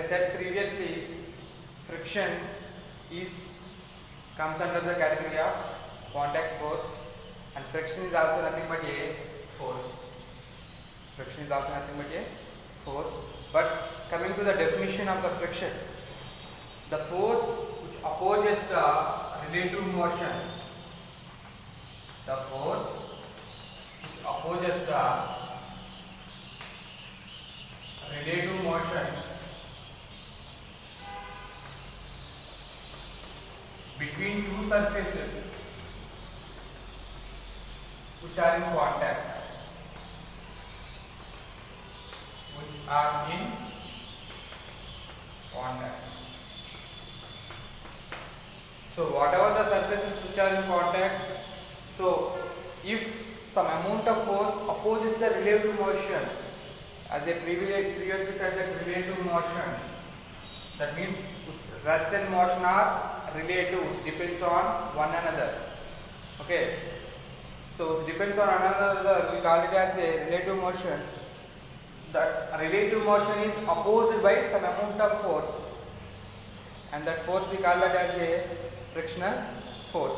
said previously, friction comes under the category of contact force, and friction is also nothing but a force. Friction is also nothing but a force. But coming to the definition of the friction, the force which opposes the relative motion, the force which opposes the relative motion between two surfaces which are in contact, So whatever the surfaces which are in contact, so if some amount of force opposes the relative motion, as I previously said, that relative motion, that means rest and motion are relative, which depends on one another. Okay, so it depends on another, we call it as a relative motion. That relative motion is opposed by some amount of force, and that force we call that as a frictional force.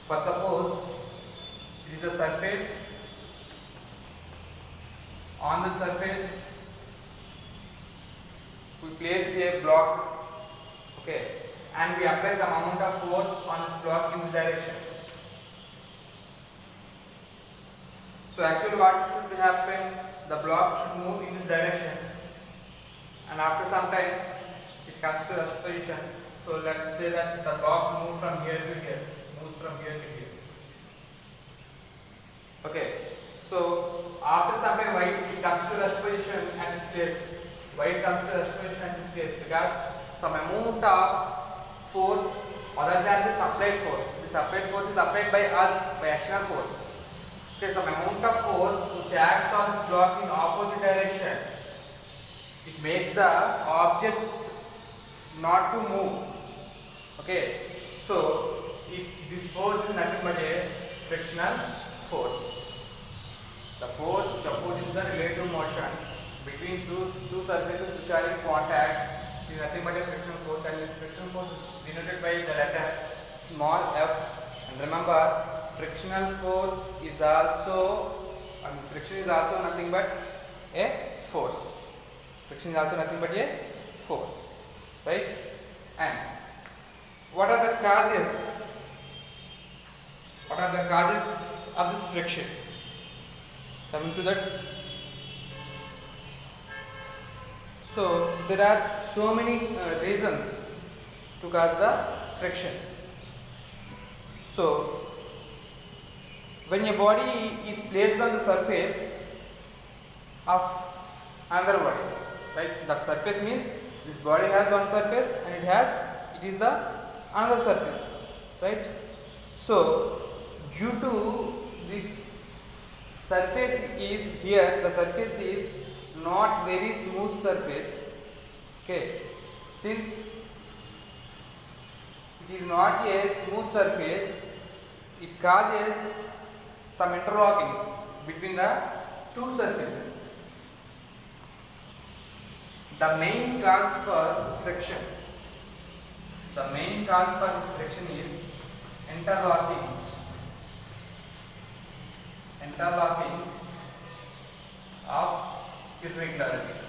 For suppose it is a surface, on the surface we place a block, okay, and we apply some amount of force on this block in this direction. So actually what should happen, the block should move in this direction, and after some time it comes to rest position. So let's say that the block moves from here to here, Okay, so after some time why it comes to rest position and its place? Why it comes to rest position and its place? Because some amount of force other than the applied force. This applied force is applied by us by external force. Okay, some amount of force which acts on this block in opposite direction. It makes the object not to move. Okay, so this force is nothing but a frictional force. The force which opposes the relative motion between two surfaces which are in contact is nothing but a frictional force, and this frictional force is denoted by the letter small f. And remember, frictional force is also, friction is also nothing but a force. Friction is also nothing but a force, right? And what are the causes? What are the causes of this friction? Coming to that, so there are so many reasons to cause the friction. So when a body is placed on the surface of another body, right? That surface means this body has one surface and it is the another surface, right? So due to this surface is here, the surface is not very smooth surface. Okay, since it is not a smooth surface, it causes some interlockings between the two surfaces. The main cause for friction, is interlocking of irregularities.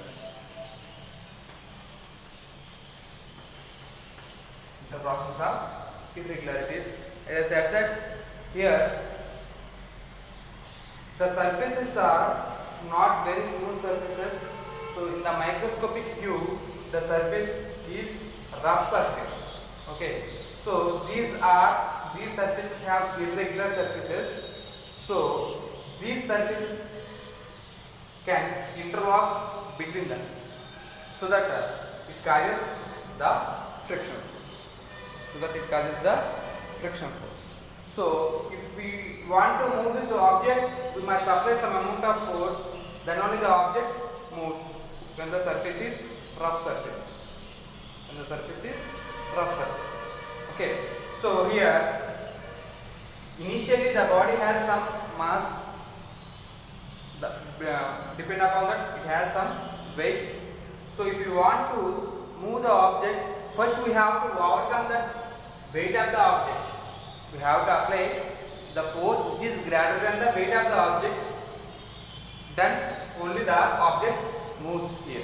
The process of irregularities. As I said that here the surfaces are not very smooth surfaces. So in the microscopic view, the surface is rough surface. Okay. So these surfaces have irregular surfaces. So these surfaces can interlock between them, so that it causes the friction force. So if we want to move this object, we must apply some amount of force, then only the object moves. When the surface is rough surface. Okay. So here initially the body has some mass, depend upon that it has some weight. So if you want to move the object, first we have to overcome the weight of the object. We have to apply the force which is greater than the weight of the object, then only the object moves here.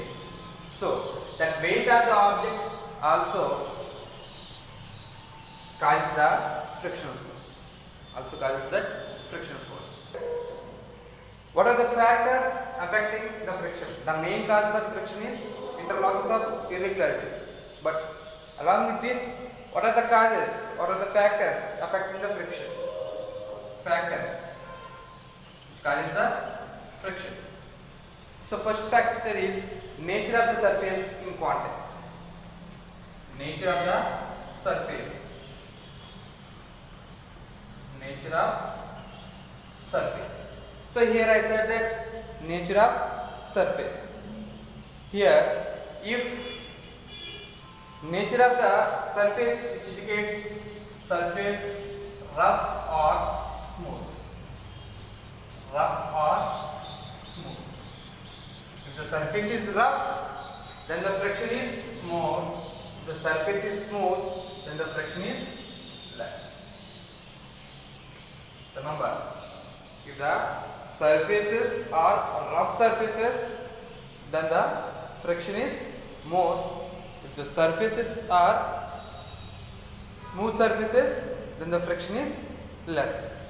So that weight of the object also causes the frictional force. Also causes that frictional force. What are the factors affecting the friction? The main cause for friction is interlocking of irregularities. But along with this, what are the causes? What are the factors affecting the friction? Factors which causes the friction. So first factor is nature of the surface in contact. Nature of the surface. Nature of surface. So here I said that nature of surface. Here, if nature of the surface which indicates surface rough or smooth. Rough or smooth. If the surface is rough, then the friction is smooth. If the surface is smooth, then the friction is less. Remember, if the surfaces are rough surfaces, then the friction is more. If the surfaces are smooth surfaces, then the friction is less.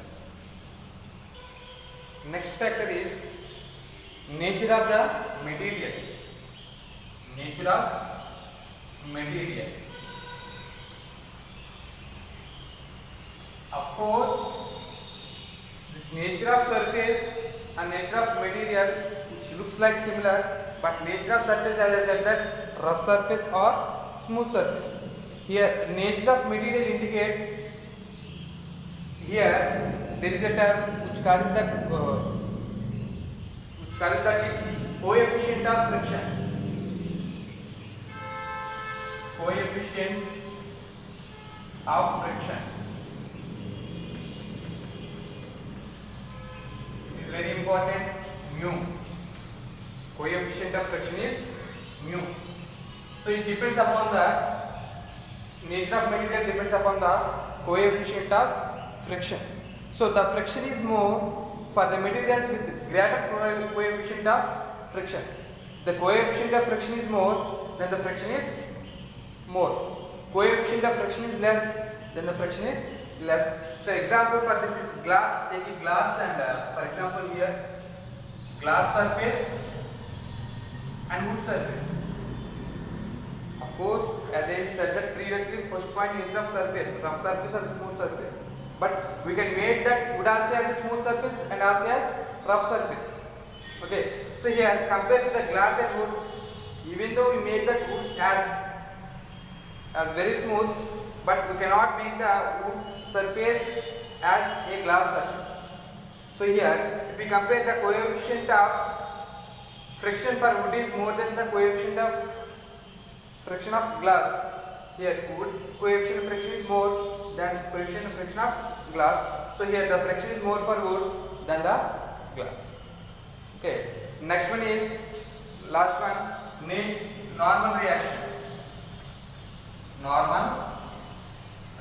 Next factor is nature of the material. Nature of material. Of course, this nature of surface and nature of material which looks like similar, but nature of surface, as I said, that rough surface or smooth surface. Here nature of material indicates, here there is a term which calls that is coefficient of friction. Coefficient of friction. It is very important. Mu. Coefficient of friction is mu. So it depends upon the nature of material, depends upon the coefficient of friction. So the friction is more for the materials with greater coefficient of friction. The coefficient of friction is more, then the friction is more. Coefficient of friction is less, then the friction is less. So example for this is glass. Take a glass and for example here glass surface and wood surface. Of course, as I said that previously, first point is of surface, rough surface or smooth surface. But we can make that wood also as a smooth surface and also as rough surface. Okay. So here compared to the glass and wood, even though we make that wood as very smooth, but we cannot make the wood surface as a glass surface. So here, if we compare the coefficient of friction for wood is more than the coefficient of friction of glass. Here wood coefficient of friction is more than coefficient of friction of glass. So here the friction is more for wood than the glass. Okay. Next one is last one, normal reaction. Normal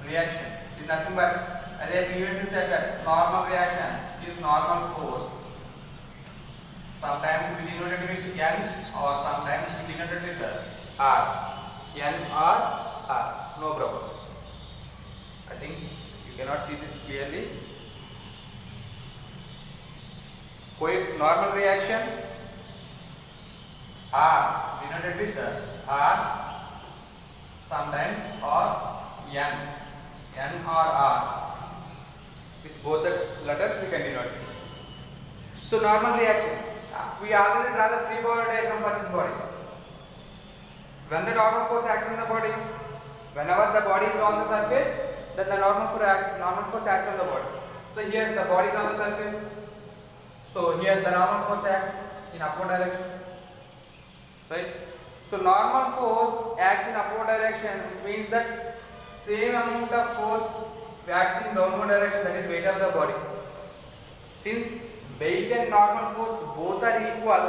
reaction is nothing but, as I previously said, that normal reaction is normal force. Sometimes we denote it with N or sometimes we denote it with R. N or R. No problem. I think you cannot see this clearly. Normal reaction R denoted with R sometimes or N. N or R. With both the letters we can denote it. So normal reaction. We already draw the free body diagram for this body. When the normal force acts on the body, whenever the body is on the surface, then the normal force acts on the body. So here the body is on the surface. So here the normal force acts in upward direction. Right? So normal force acts in upward direction, which means that same amount of force acts in downward direction, that is weight of the body. Since weight and normal force both are equal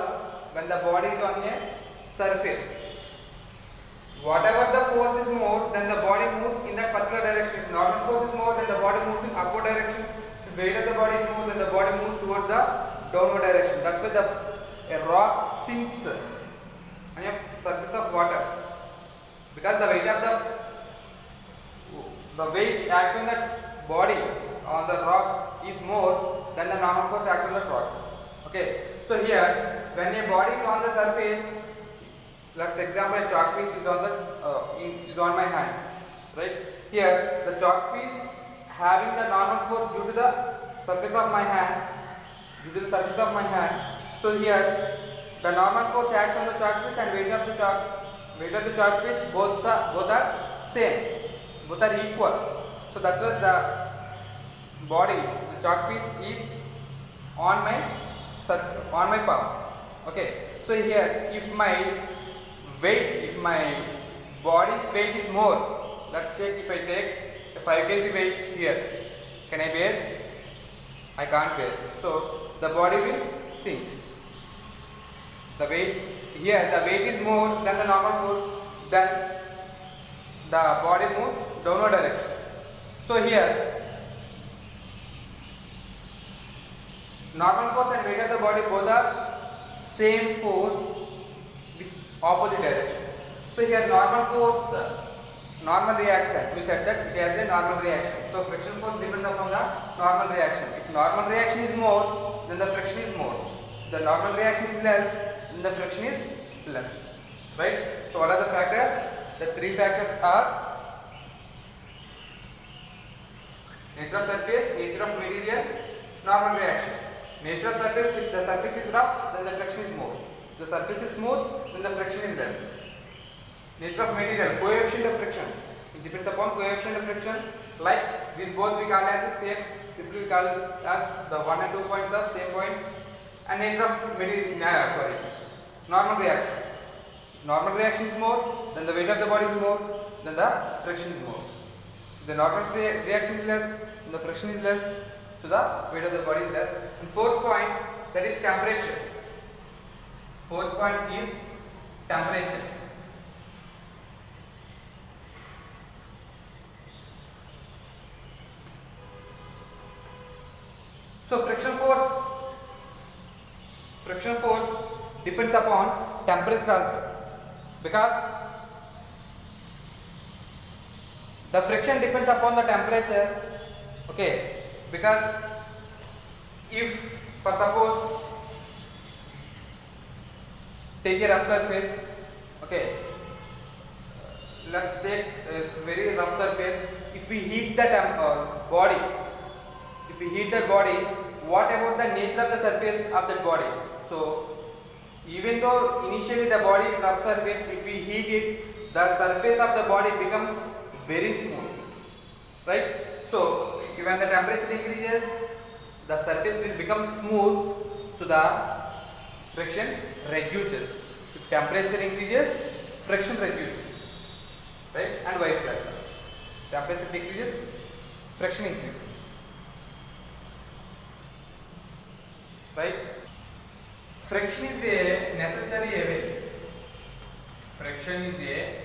when the body is on a surface. whatever the force is more, then the body moves in that particular direction. If normal force is more, then the body moves in upward direction. If weight of the body is more, then the body moves towards the downward direction. That's why a rock sinks on a surface of water, because the weight acts on that body on the rock is more than the normal force acts on the rock. Okay, so here when a body is on the surface, let's example a chalk piece is on my hand, right? Here the chalk piece having the normal force due to the surface of my hand, so here the normal force acts on the chalk piece and weight of the chalk piece both are same, both are equal. So that's why the chalk piece is on my palm. Okay, so here if my body's weight is more, let's take, if I take a 5 kg weight here, can I bear? I can't bear. So the body will sink. The weight is more than the normal force, then the body moves downward direction. So here normal force and weight of the body both are same force with opposite direction. So here normal reaction, we said that it has a normal reaction. So friction force depends upon the normal reaction. If normal reaction is more, then the friction is more. If the normal reaction is less, then the friction is less. Right? So what are the factors? The three factors are nature of surface, nature of material, normal reaction. Nature of surface, if the surface is rough, then the friction is more. If the surface is smooth, then the friction is less. Nature of material, coefficient of friction. It depends upon coefficient of friction. Like these both we call as the same, simply we call as the 1 and 2 points are same points. And nature of material, normal reaction. If normal reaction is more, then the weight of the body is more, then the friction is more. If the normal reaction is less, then the friction is less, so the weight of the body is less. And fourth point, that is temperature. Fourth point is temperature. So friction force depends upon temperature also, because the friction depends upon the temperature. Okay, because if, for suppose, take a rough surface. Okay, let's take a very rough surface. If we heat the body, what about the nature of the surface of that body? So even though initially the body is rough surface, if we heat it, the surface of the body becomes very smooth, right? So when the temperature increases, the surface will become smooth, so the friction reduces. If temperature increases, friction reduces, right? And vice versa. Temperature decreases, friction increases. Right? Friction is a necessary evil. Friction is a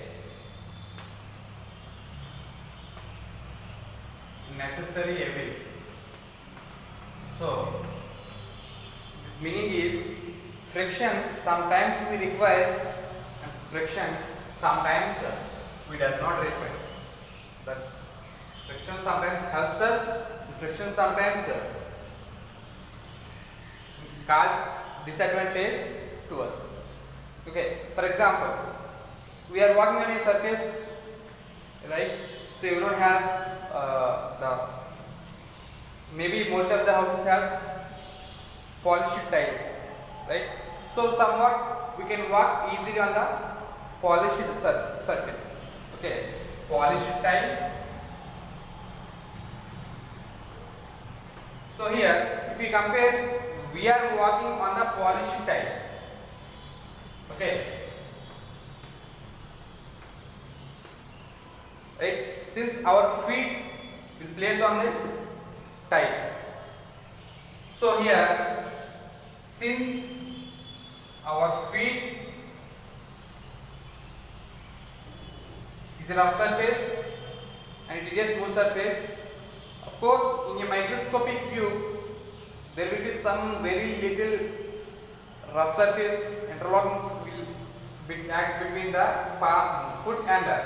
necessary evil. So this meaning is friction sometimes we require and friction sometimes we does not require. That friction sometimes helps us, friction sometimes cause disadvantage to us. Okay, for example, we are walking on a surface, right? So everyone has maybe most of the houses have polished tiles, right? So somewhat we can walk easily on the polished surface. Okay, polished tile. So here, if we compare, we are walking on the polished tile. Okay, right? Since our feet will place on the tile. So here, since our feet is a rough surface and it is a smooth surface. Of course, in a microscopic view, there will be some very little rough surface interlocking will act between the foot and the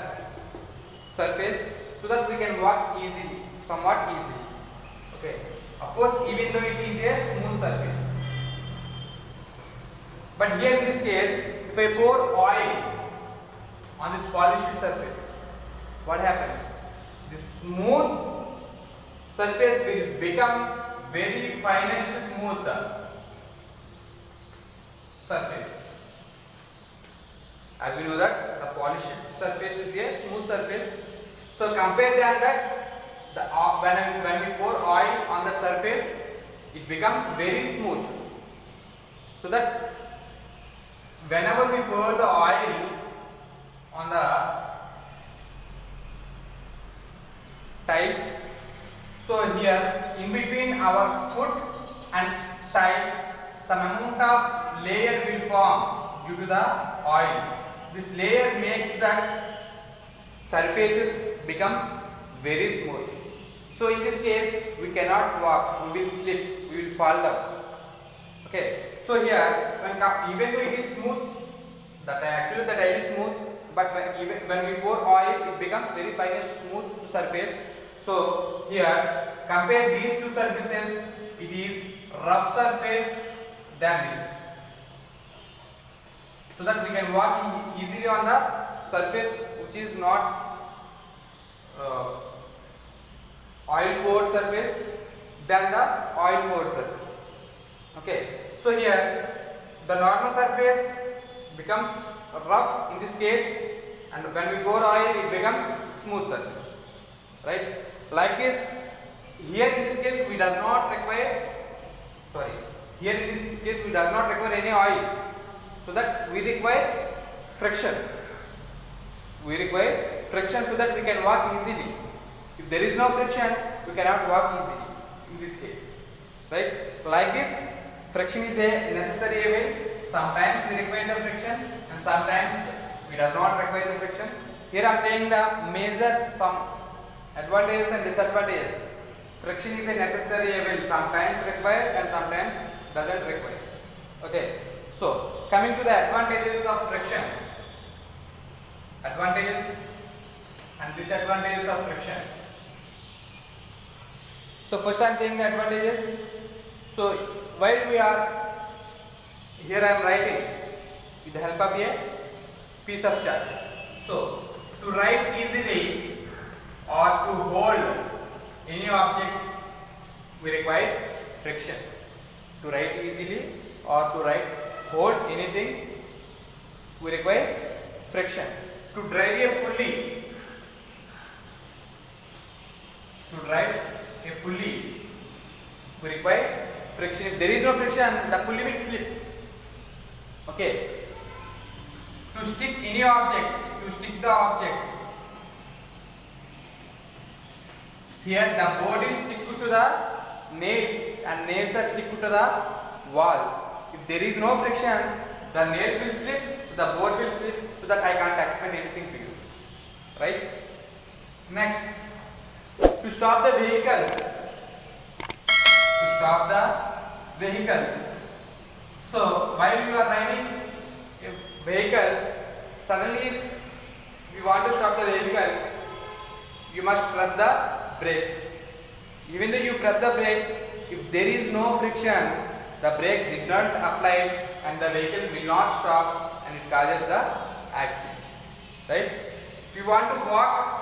surface, so that we can walk easily, somewhat easily. Okay. Of course, even though it is a smooth surface, but here in this case, if I pour oil on this polished surface, what happens? This smooth surface will become very finest smooth surface. As we know that the polished surface is a smooth surface. So compare that when we pour oil on the surface, it becomes very smooth. So that whenever we pour the oil on the tiles, so here in between our foot and tile, some amount of layer will form due to the oil. This layer makes that surfaces becomes very smooth. So in this case, we cannot walk, we will slip, we will fall down. Okay. So here, even though it is smooth, actually the tile is smooth, but when we pour oil, it becomes very finest smooth surface. So here, compare these two surfaces, it is rough surface than this, so that we can walk easily on the surface which is not oil poured surface than the oil poured surface. Okay. So here the normal surface becomes rough in this case, and when we pour oil, it becomes smooth surface. Right? Like this, here in this case we does not require here in this case we does not require any oil, so that we require friction. We require friction so that we can walk easily. If there is no friction, we cannot walk easily in this case. Right? Like this, friction is a necessary evil. Sometimes we require the friction and sometimes we does not require the friction. Here I am saying the major some advantages and disadvantages. Friction is a necessary evil, sometimes required and sometimes doesn't require. Okay. So coming to the advantages of friction, advantages and disadvantages of friction. So first I am saying the advantages. So while we are here, I am writing with the help of a piece of chart. So to write easily or to hold any object, we require friction. To write easily or to hold anything, we require friction. To drive a pulley, we require friction. If there is no friction, the pulley will slip. Okay. To stick any objects, to stick the objects, here the board is stick to the nails and nails are stick to the wall. If there is no friction, the nails will slip, so the board will slip, so that I can't explain anything to you. Right? Next, to stop the vehicles. So while you are riding a vehicle, suddenly if you want to stop the vehicle, you must press the brakes. Even though you press the brakes, if there is no friction, the brakes did not apply and the vehicle will not stop and it causes the accident. Right? If you want to walk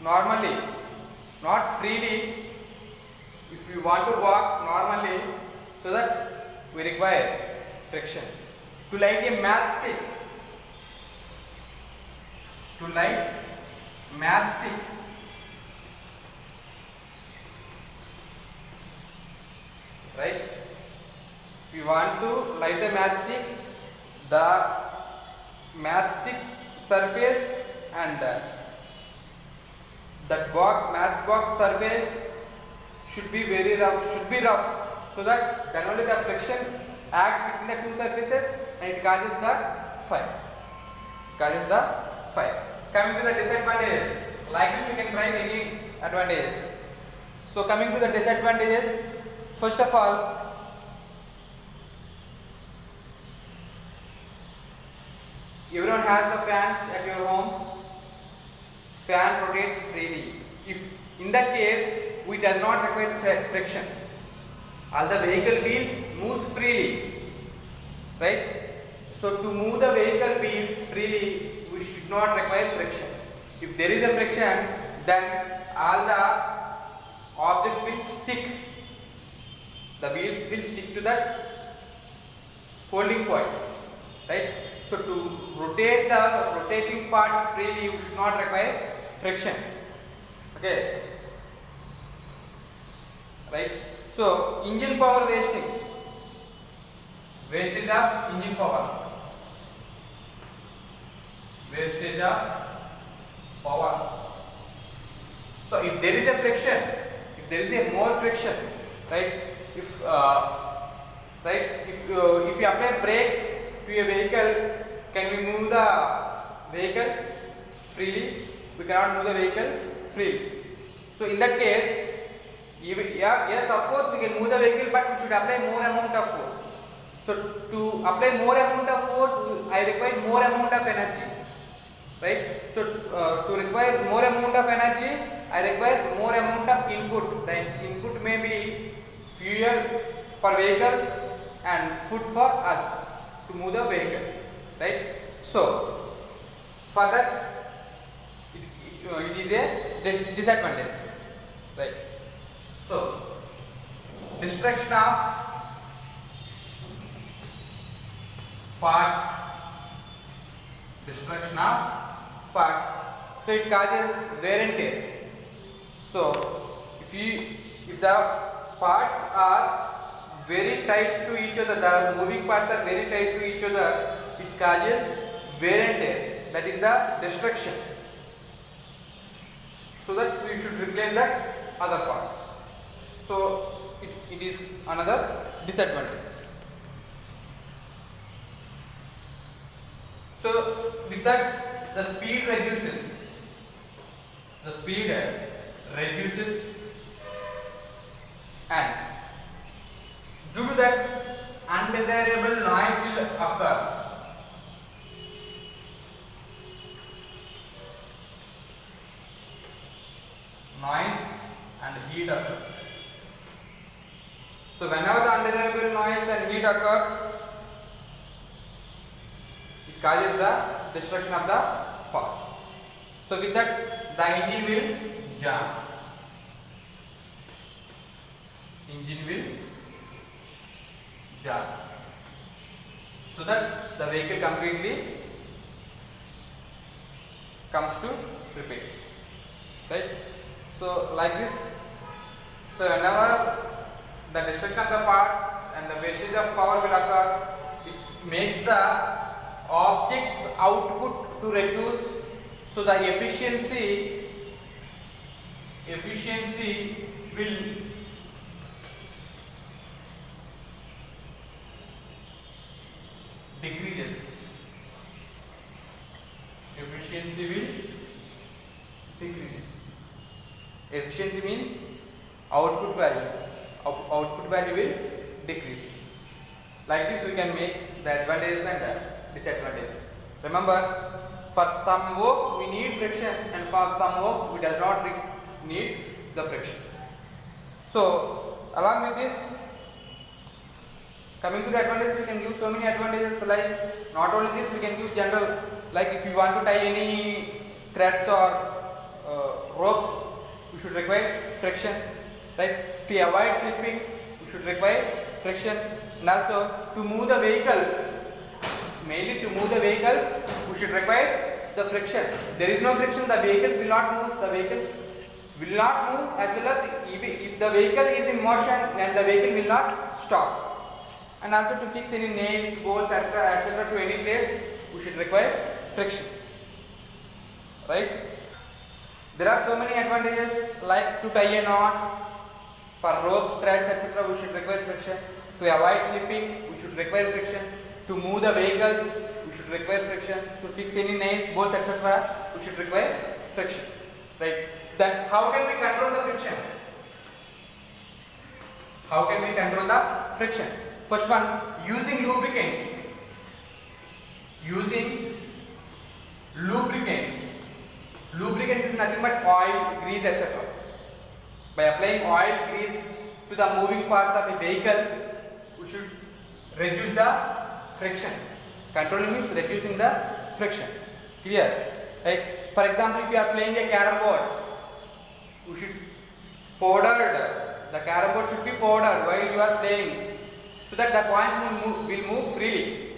normally, not freely, if you want to walk normally, so that we require friction. To light a matchstick, right? If you want to light a matchstick, the matchstick surface and that matchbox surface should be very rough, so that then only the friction acts between the two surfaces and it causes the fire. Coming to the disadvantages, like this we can try many advantages. So coming to the disadvantages, first of all, everyone has the fans at your homes. Fan rotates freely. If in that case we does not require friction, all the vehicle wheels moves freely, right? So to move the vehicle wheels freely, we should not require friction. If there is a friction, then all the objects will stick. The wheels will stick to that holding point, right? So to rotate the rotating parts freely, you should not require friction. Okay, right? So engine power wastage of engine power, wastage of power. So if there is a friction, if there is a more friction, right? If you apply brakes to a vehicle, can we move the vehicle freely? We cannot move the vehicle freely. So in that case, yes, of course we can move the vehicle, but we should apply more amount of force. So to apply more amount of force, I require more amount of energy, right? So to require more amount of energy, I require more amount of input. The input may be fuel for vehicles and food for us to move the vehicle, right? So for that, it is a disadvantage, right? So destruction of parts, so it causes wear and tear. So if the parts are very tight to each other, the moving parts are very tight to each other, it causes wear and tear. That is the destruction. So that we should replace that other parts. So it is another disadvantage. So with that, the speed reduces. And due to that, undesirable noise will occur. Noise and heat occur. So whenever the undesirable noise and heat occurs, it causes the destruction of the parts. So with that, the engine will jam. So that the vehicle completely comes to repair, right? So like this, so whenever the destruction of the parts and the wastage of power will occur, it makes the object's output to reduce, so the efficiency will decreases. Efficiency means output value. Output value will decrease. Like this, we can make the advantages and the disadvantages. Remember, for some works we need friction, and for some works we does not need the friction. So along with this, coming to the advantages, we can give so many advantages. Like not only this, we can give general, like if you want to tie any threads or ropes, we should require friction, right? To avoid slipping, we should require friction. And also to move the vehicles, mainly to move the vehicles, we should require the friction. There is no friction, the vehicles will not move. The vehicles will not move, as well as if the vehicle is in motion, then the vehicle will not stop. And also to fix any nails, bolts, etc. to any place, we should require friction, right? There are so many advantages, like to tie a knot, for ropes, threads, etc. we should require friction. To To avoid slipping, we should require friction. To move the vehicles, we should require friction. To fix any nails, bolts, etc., we should require friction. Right? Then how can we control the friction? How can we control the friction? First one, using lubricants. Using lubricants. Lubricants is nothing but oil, grease, etc. By applying oil, grease to the moving parts of a vehicle, we should reduce the friction. Controlling means reducing the friction. Clear? Right? For example, if you are playing a carom board, we should powder. The carom board should be powdered while you are playing, so that the coins will move freely.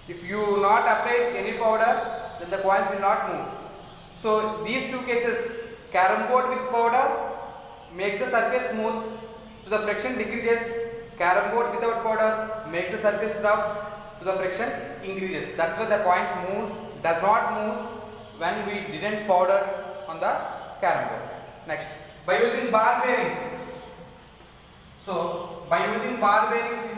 If you not apply any powder, then the coins will not move. So these two cases, carom board with powder makes the surface smooth, so the friction decreases. Carom board without powder makes the surface rough, so the friction increases. That's why the coins does not move when we didn't powder on the carom board. Next, by using ball bearings. So by using ball bearings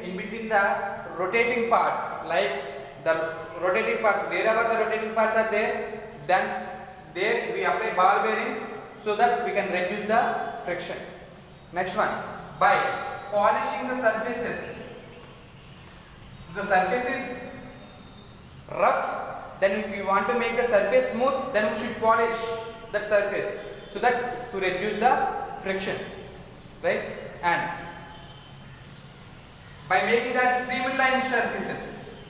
in between the rotating parts, like the rotating parts, wherever the rotating parts are there, then there we apply ball bearings so that we can reduce the friction. Next one, by polishing the surfaces. If the surface is rough, then if you want to make the surface smooth, then we should polish that surface, so that to reduce the friction, right? And by making the streamlined surfaces.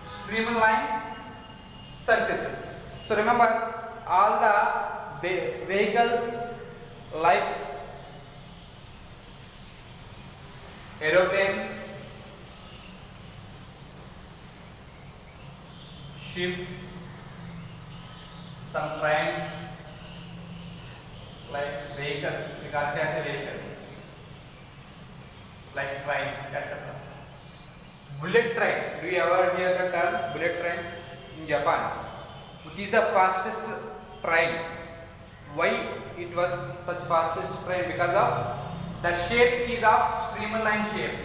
Streamlined surfaces. So remember, all the vehicles like aeroplanes, ships, some trains, like vehicles, we got the vehicles, like trains, etc. Bullet train, do you ever hear the term bullet train? In Japan, which is the fastest train. Why it was such fastest train? Because of the shape is of streamlined shape,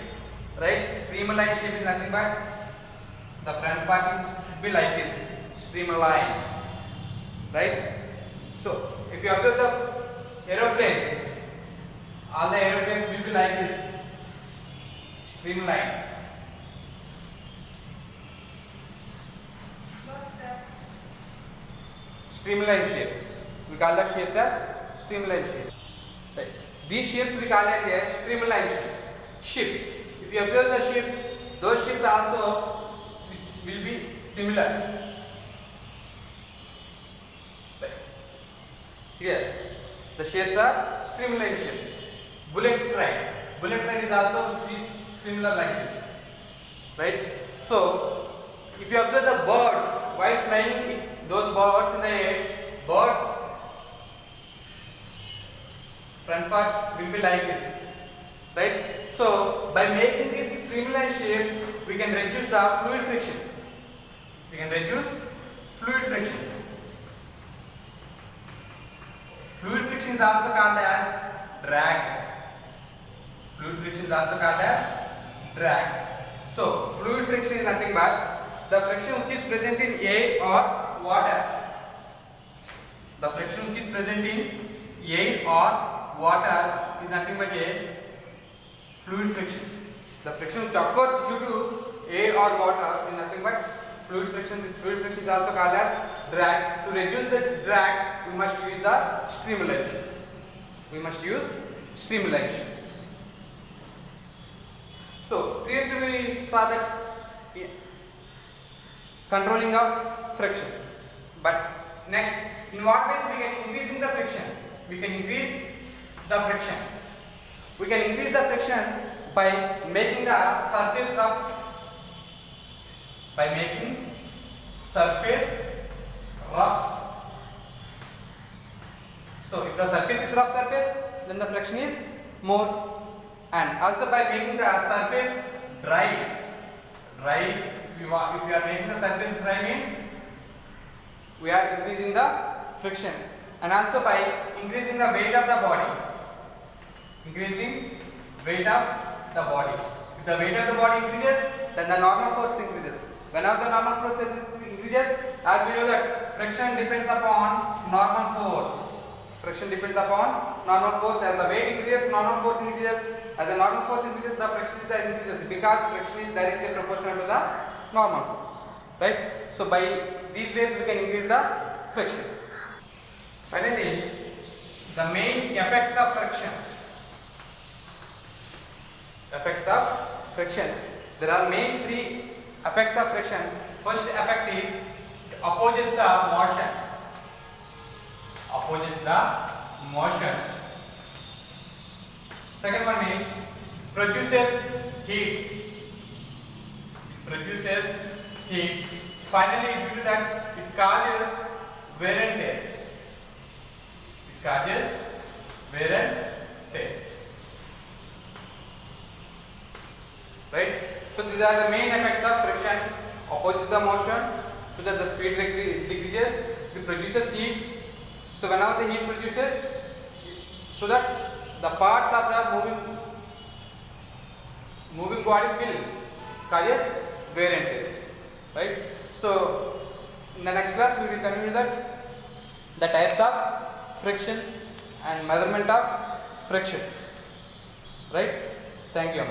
right? Streamlined shape is nothing but the front part should be like this, streamlined, right? So if you observe the aeroplanes, all the aeroplanes will be like this, streamlined. Streamlined shapes. We call that shapes as streamlined shapes. Right. These shapes we call it as streamlined shapes. Ships. If you observe the ships, those ships also will be similar. Right. Here, the shapes are streamlined shapes. Bullet train. Bullet train is also similar like this. Right. So, if you observe the birds while flying, those birds in the air, birds front part will be like this, right? So by making these streamlined shapes, we can reduce the fluid friction. We can reduce fluid friction. Fluid friction is also called as drag. Fluid friction is also called as drag. So fluid friction is nothing but the friction which is present in air or water. The friction which is present in air or water is nothing but a fluid friction. The friction which occurs due to air or water is nothing but fluid friction. This fluid friction is also called as drag. To reduce this drag, we must use the streamlined shapes. We must use streamlined shapes. So previously we saw that controlling of friction. But next, in what ways we can increase the friction? We can increase the friction. We can increase the friction by making the surface rough. By making surface rough. So if the surface is rough surface, then the friction is more. And also by making the surface dry. If you are making the surface dry means we are increasing the friction. And also by increasing the weight of the body. increasing weight of the body. If the weight of the body increases, then the normal force increases. Whenever the normal force increases, as we know that friction depends upon normal force. Friction depends upon normal force. As the weight increases, normal force increases. As the normal force increases, the friction increases, because friction is directly proportional to the normal force. Right? So by these ways we can increase the friction. Finally, the main effects of friction. Effects of friction. There are main three effects of friction. First effect is it opposes the motion. Opposes the motion. Second one is produces heat. Produces heat. Finally, due to that, it causes wear and tear. It causes wear and tear. Right? So these are the main effects of friction. Opposes the motion so that the speed decreases. It produces heat. So whenever the heat produces, so that the parts of the moving bodies will causes wear and tear. Right? So in the next class we will continue the types of friction and measurement of friction. Right? Thank you.